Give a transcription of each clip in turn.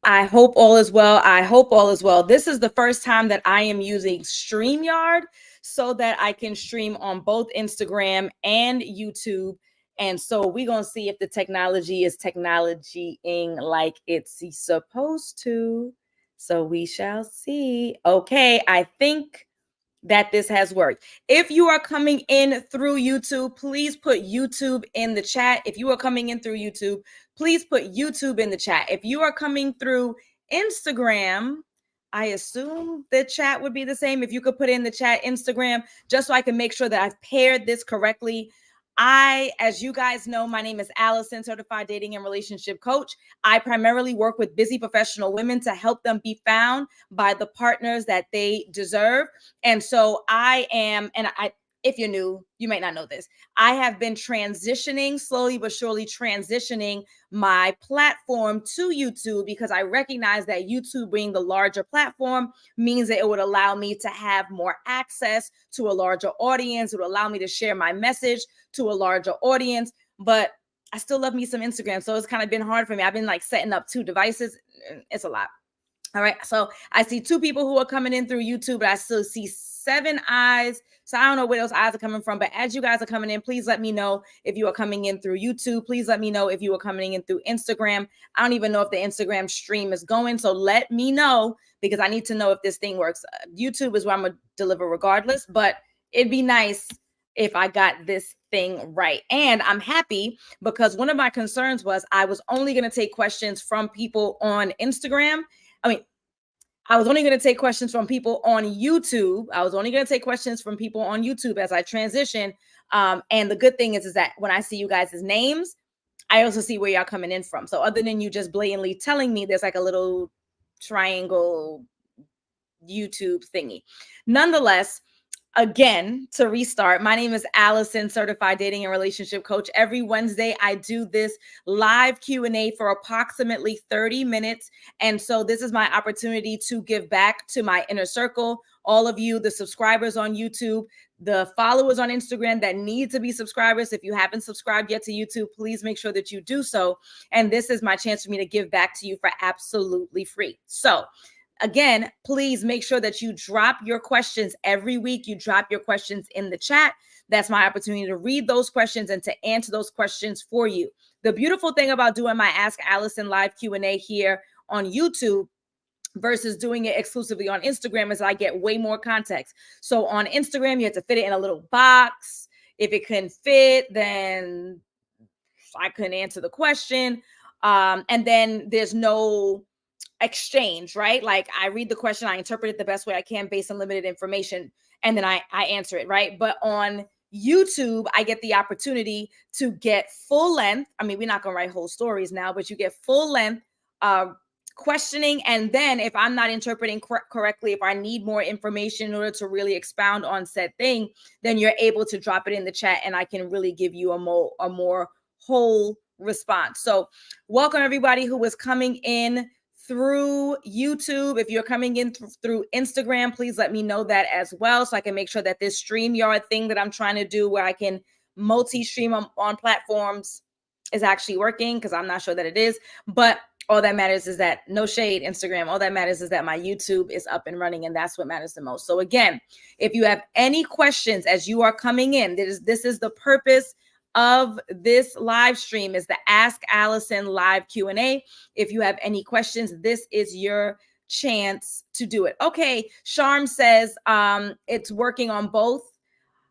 I hope all is well. I hope all is well. This is the first time that I am using StreamYard so that I can stream on both Instagram and YouTube. And so we're going to see if the technology is technologying like it's supposed to. So we shall see. Okay, I think that this has worked. If you are coming in through YouTube, please put YouTube in the chat. If you are coming in through YouTube, please put YouTube in the chat. If you are coming through Instagram, I assume the chat would be the same. If you could put in the chat Instagram, just so I can make sure that I've paired this correctly. As you guys know, my name is Alison, certified dating and relationship coach. I primarily work with busy professional women to help them be found by the partners that they deserve. And so if you're new, you might not know this. I have been transitioning, slowly but surely transitioning my platform to YouTube, because I recognize that YouTube being the larger platform means that it would allow me to have more access to a larger audience. It would allow me to share my message to a larger audience. But I still love me some Instagram. So it's kind of been hard for me. I've been like setting up 2 devices. It's a lot. All right. So I see 2 people who are coming in through YouTube, but I still see 7 eyes. So I don't know where those eyes are coming from. But as you guys are coming in, please let me know if you are coming in through YouTube. Please let me know if you are coming in through Instagram. I don't even know if the Instagram stream is going. So let me know, because I need to know if this thing works. YouTube is where I'm going to deliver regardless. But it'd be nice if I got this thing right. And I'm happy because one of my concerns was I was only going to take questions from people on Instagram. I was only going to take questions from people on YouTube. I was only going to take questions from people on YouTube as I transition. And the good thing is that when I see you guys' names, I also see where y'all coming in from. So other than you just blatantly telling me, there's like a little triangle YouTube thingy. Nonetheless, again, to restart, my name is Alison, certified dating and relationship coach. Every Wednesday, I do this live Q&A for approximately 30 minutes. And so this is my opportunity to give back to my inner circle, all of you, the subscribers on YouTube, the followers on Instagram that need to be subscribers. If you haven't subscribed yet to YouTube, please make sure that you do so. And this is my chance for me to give back to you for absolutely free. So again, please make sure that you drop your questions every week. You drop your questions in the chat. That's my opportunity to read those questions and to answer those questions for you. The beautiful thing about doing my Ask Alison live Q&A here on YouTube versus doing it exclusively on Instagram is I get way more context. So on Instagram, you have to fit it in a little box. If it couldn't fit, then I couldn't answer the question. And then there's no exchange, right? Like I read the question, I interpret it the best way I can based on limited information, and then I answer it, right? But on YouTube, I get the opportunity to get full length. I mean, we're not going to write whole stories now, but you get full length questioning. And then if I'm not interpreting correctly, if I need more information in order to really expound on said thing, then you're able to drop it in the chat and I can really give you a more whole response. So welcome everybody who is coming in through YouTube. If you're coming in through Instagram, please let me know that as well, so I can make sure that this StreamYard thing that I'm trying to do where I can multi-stream on platforms is actually working, because I'm not sure that it is. But all that matters is that, no shade, Instagram, all that matters is that my YouTube is up and running, and that's what matters the most. So again, if you have any questions as you are coming in, this is the purpose of this live stream, is the Ask Alison live Q&A. If you have any questions, this is your chance to do it. Okay, Sharm says it's working on both.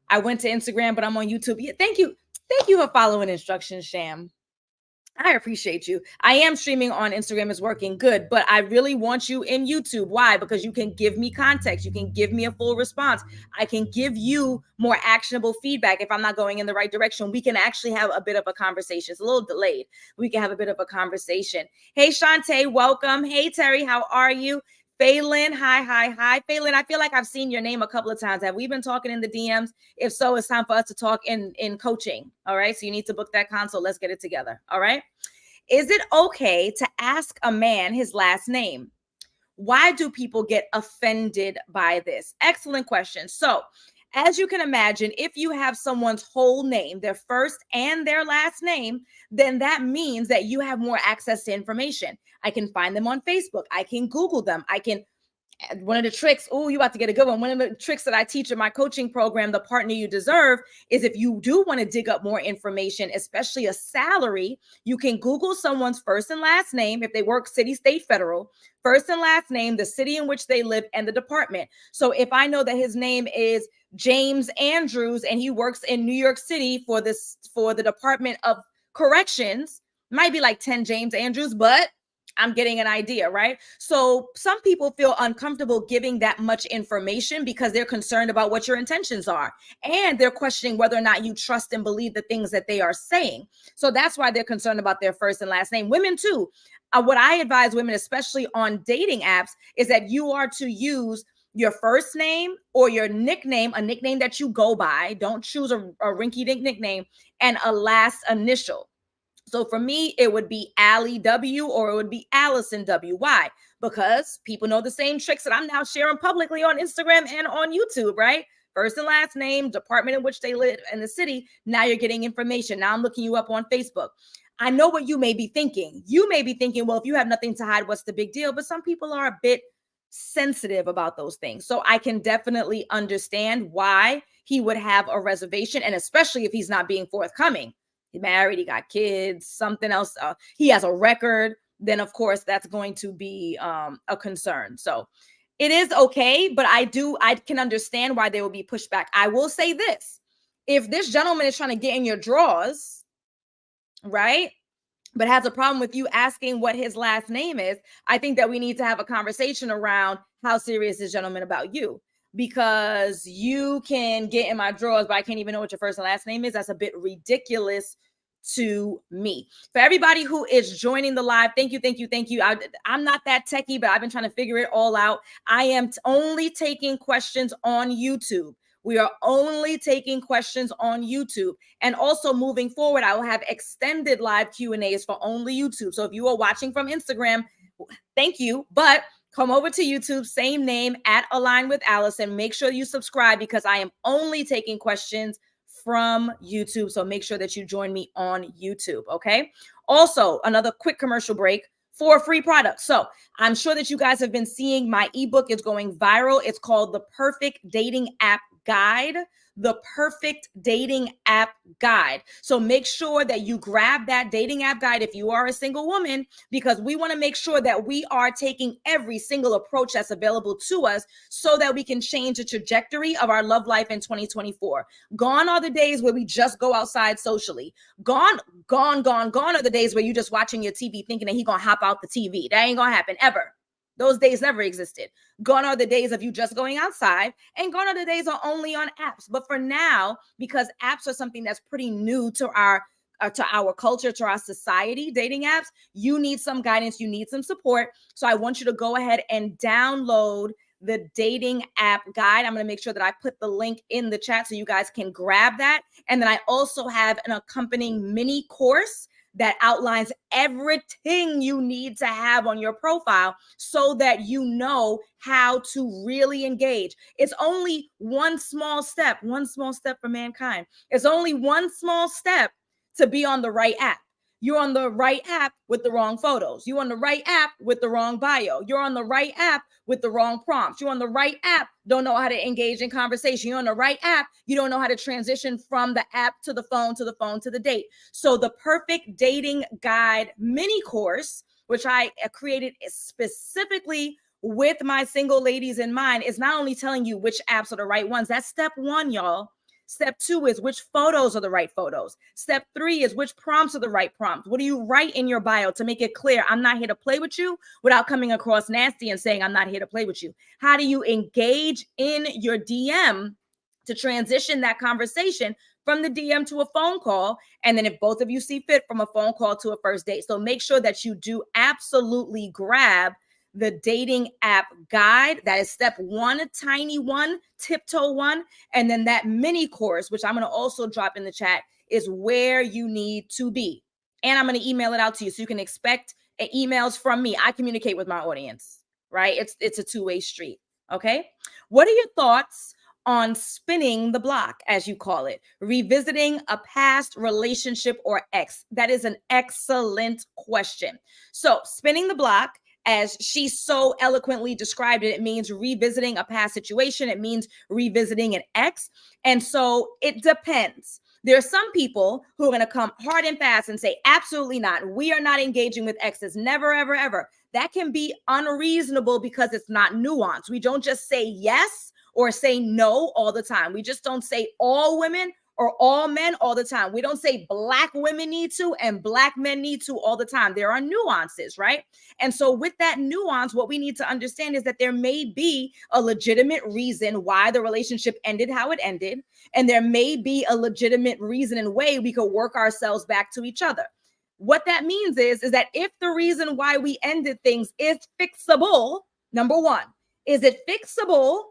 I went to Instagram, but I'm on YouTube. Yeah, thank you for following instructions, Sham. I appreciate you. I am streaming on Instagram, is working good, but I really want you in YouTube. Why? Because you can give me context. You can give me a full response. I can give you more actionable feedback. If I'm not going in the right direction, we can actually have a bit of a conversation. It's a little delayed. We can have a bit of a conversation. Hey, Shantae, welcome. Hey, Terry, how are you? Phelan, hi. Phelan, I feel like I've seen your name a couple of times. Have we been talking in the DMs? If so, it's time for us to talk in coaching. All right. So you need to book that consult. Let's get it together. All right. Is it okay to ask a man his last name? Why do people get offended by this? Excellent question. So As you can imagine, if you have someone's whole name, their first and their last name, then that means that you have more access to information. I can find them on Facebook. I can Google them. I can one of the tricks, oh, you about to get a good one. One of the tricks that I teach in my coaching program, The Partner You Deserve, is if you do want to dig up more information, especially a salary, you can Google someone's first and last name, if they work city, state, federal, first and last name, the city in which they live, and the department. So if I know that his name is James Andrews and he works in New York City for the Department of Corrections, might be like 10 James Andrews, but I'm getting an idea, right? So some people feel uncomfortable giving that much information because they're concerned about what your intentions are. And they're questioning whether or not you trust and believe the things that they are saying. So that's why they're concerned about their first and last name. Women too. What I advise women, especially on dating apps, is that you are to use your first name or your nickname, a nickname that you go by. Don't choose a rinky-dink nickname, and a last initial. So for me, it would be Allie W or it would be Alison W. Why? Because people know the same tricks that I'm now sharing publicly on Instagram and on YouTube, right? First and last name, department in which they live, and the city. Now you're getting information. Now I'm looking you up on Facebook. I know what you may be thinking. You may be thinking, well, if you have nothing to hide, what's the big deal? But some people are a bit sensitive about those things. So I can definitely understand why he would have a reservation, and especially if he's not being forthcoming. He's married, he got kids, something else, he has a record, then of course that's going to be a concern. So it is okay, but I can understand why there will be pushback. I will say this: if this gentleman is trying to get in your drawers, right, but has a problem with you asking what his last name is, I think that we need to have a conversation around how serious is gentleman about you. Because you can get in my drawers, but I can't even know what your first and last name is. That's a bit ridiculous to me. For everybody who is joining the live, thank you, thank you, thank you. I'm not that techie, but I've been trying to figure it all out. I am only taking questions on YouTube. We are only taking questions on YouTube. And also moving forward, I will have extended live Q&As for only YouTube. So if you are watching from Instagram, thank you. But come over to YouTube, same name, @Align with Alison. Make sure you subscribe because I am only taking questions from YouTube. So make sure that you join me on YouTube, okay? Also, another quick commercial break for free products. So I'm sure that you guys have been seeing my ebook is going viral. It's called The Perfect Dating App Guide. The Perfect Dating App Guide. So make sure that you grab that dating app guide if you are a single woman, because we want to make sure that we are taking every single approach that's available to us so that we can change the trajectory of our love life in 2024. Gone are the days where we just go outside socially. Gone are the days where you're just watching your TV thinking that he's going to hop out the TV. That ain't going to happen ever. Those days never existed. Gone are the days of you just going outside, and gone are the days are only on apps. But for now, because apps are something that's pretty new to our culture, to our society, dating apps, you need some guidance, you need some support. So I want you to go ahead and download the dating app guide. I'm going to make sure that I put the link in the chat so you guys can grab that. And then I also have an accompanying mini course that outlines everything you need to have on your profile so that you know how to really engage. It's only one small step for mankind. It's only one small step to be on the right app. You're on the right app with the wrong photos. You're on the right app with the wrong bio. You're on the right app with the wrong prompts. You're on the right app, don't know how to engage in conversation. You're on the right app, you don't know how to transition from the app to the phone, to the phone, to the date. So the Perfect Dating Guide mini course, which I created specifically with my single ladies in mind, is not only telling you which apps are the right ones. That's step one, y'all. Step two is which photos are the right photos. Step three is which prompts are the right prompts. What do you write in your bio to make it clear, I'm not here to play with you, without coming across nasty and saying, I'm not here to play with you? How do you engage in your DM to transition that conversation from the DM to a phone call? And then if both of you see fit, from a phone call to a first date. So make sure that you do absolutely grab the dating app guide. That is step one, tiny one, tiptoe one. And then that mini course, which I'm going to also drop in the chat, is where you need to be. And I'm going to email it out to you so you can expect emails from me. I communicate with my audience, right? It's a two-way street. Okay. What are your thoughts on spinning the block, as you call it, revisiting a past relationship or ex? That is an excellent question. So spinning the block, as she so eloquently described it, it means revisiting a past situation. It means revisiting an ex. And so it depends. There are some people who are going to come hard and fast and say, absolutely not. We are not engaging with exes. Never, ever, ever. That can be unreasonable because it's not nuanced. We don't just say yes or say no all the time. We just don't say all women or all men all the time. We don't say Black women need to and Black men need to all the time. There are nuances, right? And so with that nuance, what we need to understand is that there may be a legitimate reason why the relationship ended how it ended. And there may be a legitimate reason and way we could work ourselves back to each other. What that means is that if the reason why we ended things is fixable, number one, is it fixable?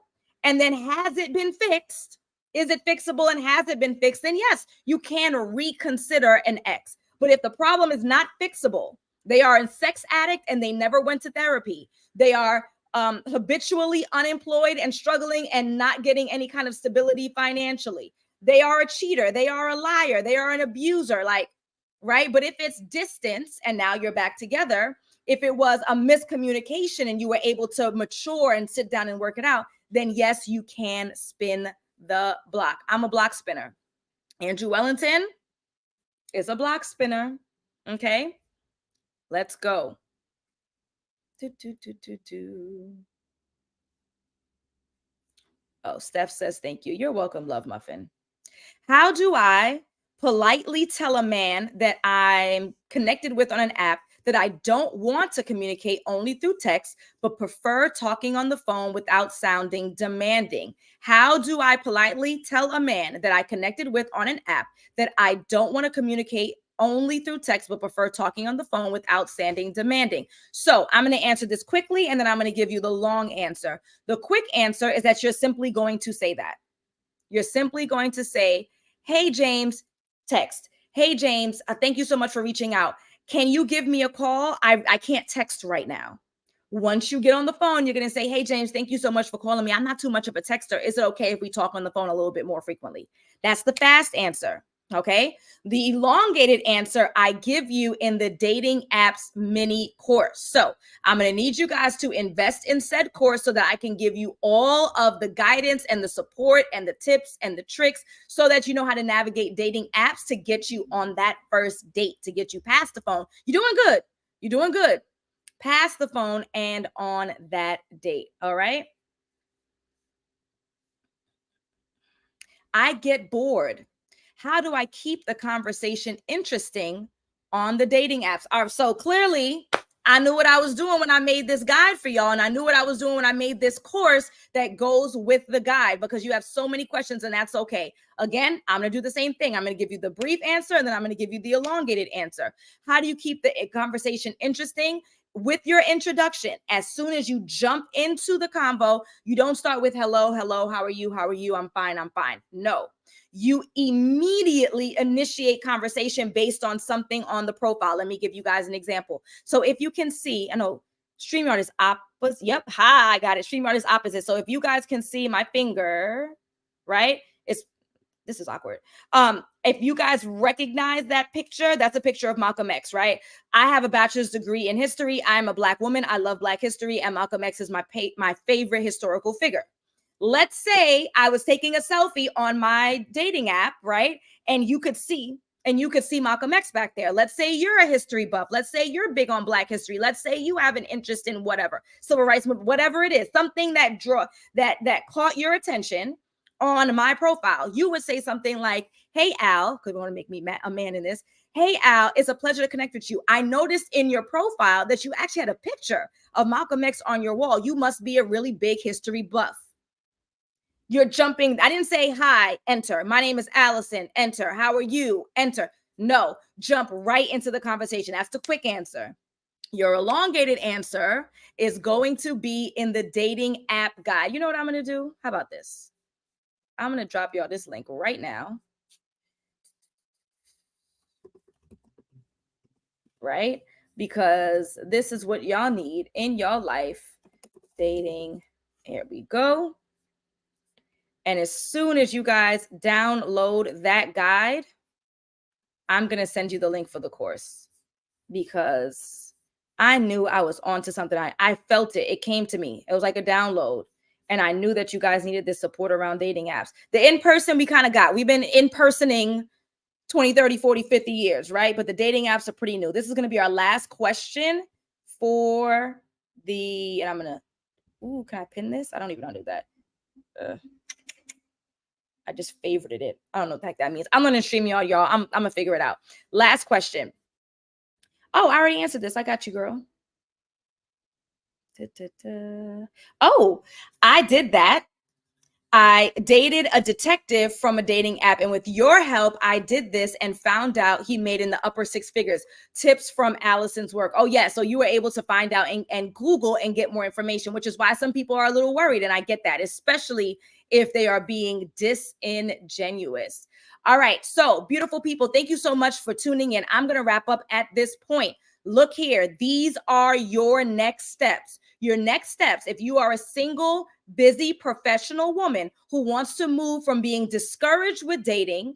And then has it been fixed? Is it fixable and has it been fixed? Then yes, you can reconsider an ex. But if the problem is not fixable, they are a sex addict and they never went to therapy, they are habitually unemployed and struggling and not getting any kind of stability financially, they are a cheater, they are a liar, they are an abuser, like, right? But if it's distance and now you're back together, if it was a miscommunication and you were able to mature and sit down and work it out, then yes, you can spin the block. I'm a block spinner. Andrew Wellington is a block spinner. Okay, let's go. Oh, Steph says thank you. You're welcome, Love Muffin. How do I politely tell a man that I'm connected with on an app that I don't want to communicate only through text, but prefer talking on the phone without sounding demanding? How do I politely tell a man that I connected with on an app that I don't want to communicate only through text, but prefer talking on the phone without sounding demanding? So I'm going to answer this quickly, and then I'm going to give you the long answer. The quick answer is that you're simply going to say that. You're simply going to say, hey, James, text. Hey, James, thank you so much for reaching out. Can you give me a call? I can't text right now. Once you get on the phone, you're going to say, hey, James, thank you so much for calling me. I'm not too much of a texter. Is it okay if we talk on the phone a little bit more frequently? That's the fast answer. Okay. The elongated answer I give you in the dating apps mini course. So I'm going to need you guys to invest in said course so that I can give you all of the guidance and the support and the tips and the tricks so that you know how to navigate dating apps to get you on that first date, to get you past the phone. You're doing good. You're doing good. Past the phone and on that date. All right. I get bored. How do I keep the conversation interesting on the dating apps? So clearly, I knew what I was doing when I made this guide for y'all. And I knew what I was doing when I made this course that goes with the guide, because you have so many questions, and that's okay. Again, I'm going to do the same thing. I'm going to give you the brief answer, and then I'm going to give you the elongated answer. How do you keep the conversation interesting? With your introduction, as soon as you jump into the convo, you don't start with hello, how are you? How are you? I'm fine. No, you immediately initiate conversation based on something on the profile. Let me give you guys an example. So if you can see, I know StreamYard is opposite. Yep. Hi, I got it. StreamYard is opposite. So if you guys can see my finger, right? This is awkward. If you guys recognize that picture, that's a picture of Malcolm X, right? I have a bachelor's degree in history. I'm a Black woman. I love Black history, and Malcolm X is my favorite historical figure. Let's say I was taking a selfie on my dating app, right? And you could see Malcolm X back there. Let's say you're a history buff. Let's say you're big on Black history. Let's say you have an interest in whatever, civil rights, whatever it is, something that caught your attention on my profile. You would say something like, hey, Al, because we want to make me a man in this. Hey, Al, it's a pleasure to connect with you. I noticed in your profile that you actually had a picture of Malcolm X on your wall. You must be a really big history buff. You're jumping. I didn't say hi, enter. My name is Alison, enter. How are you? Enter. No, jump right into the conversation. That's the quick answer. Your elongated answer is going to be in the dating app guide. You know what I'm going to do? How about this? I'm going to drop y'all this link right now. Right? Because this is what y'all need in y'all life. Dating. Here we go. And as soon as you guys download that guide, I'm going to send you the link for the course, because I knew I was onto something. I felt it. It came to me. It was like a download. And I knew that you guys needed this support around dating apps. The in-person we kind of got. We've been in-personing 20, 30, 40, 50 years, right? But the dating apps are pretty new. This is going to be our last question for the, and I'm going to, can I pin this? I don't even know how to do that. I just favorited it. I don't know what the heck that means. I'm going to stream y'all. I'm going to figure it out. Last question. Oh, I already answered this. I got you, girl. Oh, I did that. I dated a detective from a dating app, and with your help, I did this and found out he made in the upper six figures. Tips from Alison's work. Oh, yeah. So you were able to find out and Google and get more information, which is why some people are a little worried. And I get that, especially if they are being disingenuous. All right. So beautiful people, thank you so much for tuning in. I'm going to wrap up at this point. Look here. These are your next steps. Your next steps, if you are a single, busy professional woman who wants to move from being discouraged with dating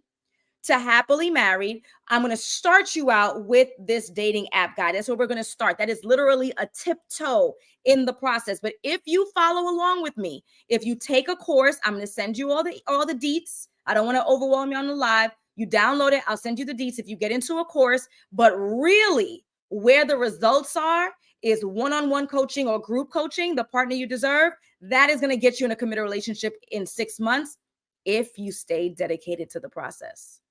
to happily married, I'm going to start you out with this dating app guide. That's where we're going to start. That is literally a tiptoe in the process. But if you follow along with me, if you take a course, I'm going to send you all the deets. I don't want to overwhelm you on the live. You download it. I'll send you the deets if you get into a course. But really, where the results are is one-on-one coaching or group coaching, the partner you deserve. That is going to get you in a committed relationship in 6 months if you stay dedicated to the process.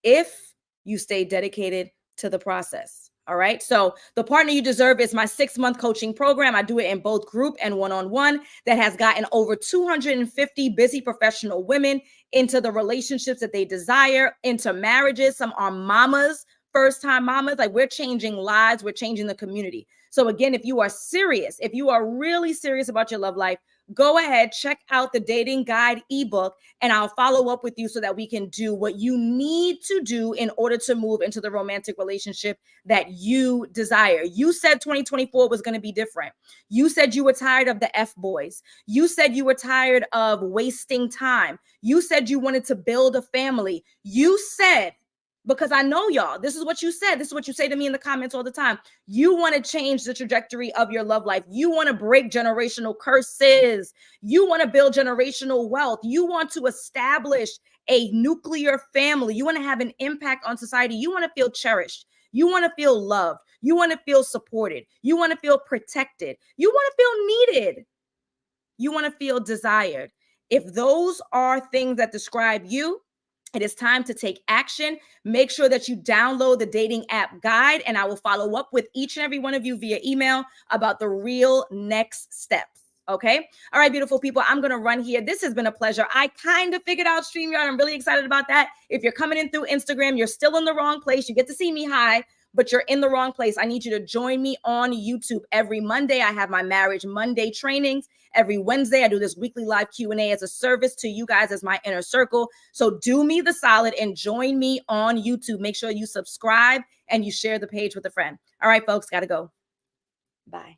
If you stay dedicated to the process. All right. So the partner you deserve is my 6-month coaching program. I do it in both group and one-on-one that has gotten over 250 busy professional women into the relationships that they desire, into marriages. Some are mamas, first-time mamas. Like, we're changing lives. We're changing the community. So again, if you are serious, if you are really serious about your love life, go ahead, check out the dating guide ebook, and I'll follow up with you so that we can do what you need to do in order to move into the romantic relationship that you desire. You said 2024 was going to be different. You said you were tired of the F boys. You said you were tired of wasting time. You said you wanted to build a family. You said, because I know y'all, this is what you said. This is what you say to me in the comments all the time. You want to change the trajectory of your love life. You want to break generational curses. You want to build generational wealth. You want to establish a nuclear family. You want to have an impact on society. You want to feel cherished. You want to feel loved. You want to feel supported. You want to feel protected. You want to feel needed. You want to feel desired. If those are things that describe you, it is time to take action. Make sure that you download the dating app guide, and I will follow up with each and every one of you via email about the real next steps. Okay. All right, beautiful people. I'm going to run here. This has been a pleasure. I kind of figured out StreamYard. I'm really excited about that. If you're coming in through Instagram, you're still in the wrong place. You get to see me high, but you're in the wrong place. I need you to join me on YouTube. Every Monday, I have my Marriage Monday trainings. Every Wednesday, I do this weekly live Q&A as a service to you guys as my inner circle. So do me the solid and join me on YouTube. Make sure you subscribe and you share the page with a friend. All right, folks, got to go. Bye.